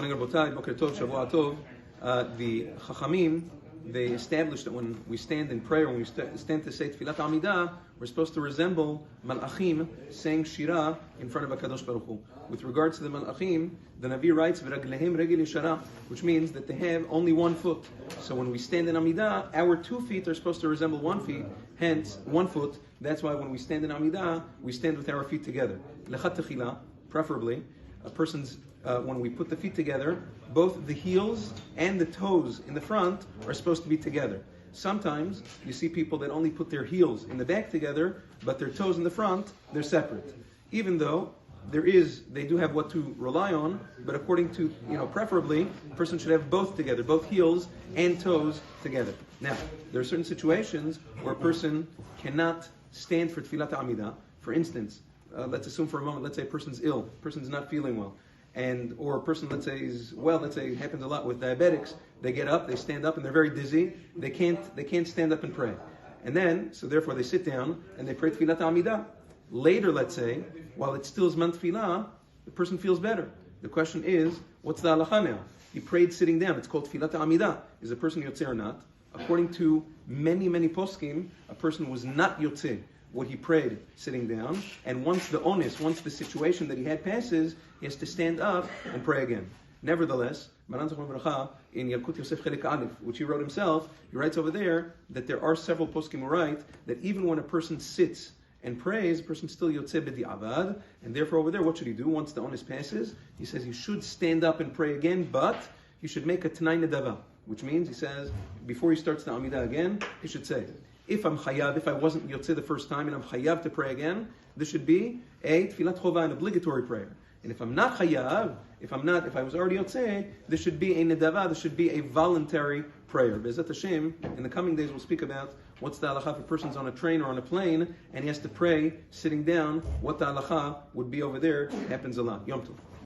Morning, Rabotai, Boker Tov, Shavua Tov. The Chachamim, they established that when we stand in prayer, when we stand to say Tfilat Amida, we're supposed to resemble Malachim saying Shira in front of HaKadosh Baruch Hu. With regards to the Malachim, the Navi writes, V'raglehem regel yeshara, which means that they have only one foot. So when we stand in Amida, our 2 feet are supposed to resemble 1 foot, hence 1 foot. That's why when we stand in Amida, we stand with our feet together. Lechat techila, preferably, a person's when we put the feet together, both the heels and the toes in the front are supposed to be together. Sometimes you see people that only put their heels in the back together, but their toes in the front, they're separate. Even though they do have what to rely on, but according to, preferably, a person should have both together, both heels and toes together. Now, there are certain situations where a person cannot stand for Tfilat Amida. For instance, let's assume for a moment, let's say a person's ill, a person's not feeling well. Or a person, let's say it happens a lot with diabetics. They get up, they stand up, and they're very dizzy. They can't stand up and pray. And then, so therefore they sit down and they pray Tfilat Amida. Later, let's say, while it's still Zman Tfilah, the person feels better. The question is, what's the halacha now? He prayed sitting down. It's called Tfilat Amida. Is a person yotzeh or not? According to many, many poskim, a person was not yotzeh what he prayed sitting down, and once the situation that he had passes, he has to stand up and pray again. Nevertheless, Maran Zechron V'Bracha, in Yalkut Yosef Chelik Aleph, which he wrote himself, he writes over there that there are several poskim who write that even when a person sits and prays, a person still yotzeh b'di'avad, and therefore over there, what should he do once the onus passes? He says he should stand up and pray again, but he should make a T'nai Nedava, which means, he says, before he starts the Amida again, he should say, if I wasn't yotzeh the first time and I'm chayav to pray again, this should be a tfilat chova, an obligatory prayer. And if I'm not chayav, if I was already yotzeh, this should be a nedava, this should be a voluntary prayer. Be'ezat Hashem, in the coming days we'll speak about what's the halacha if a person's on a train or on a plane and he has to pray sitting down, what the halacha would be over there. It happens a lot. Yom Tov.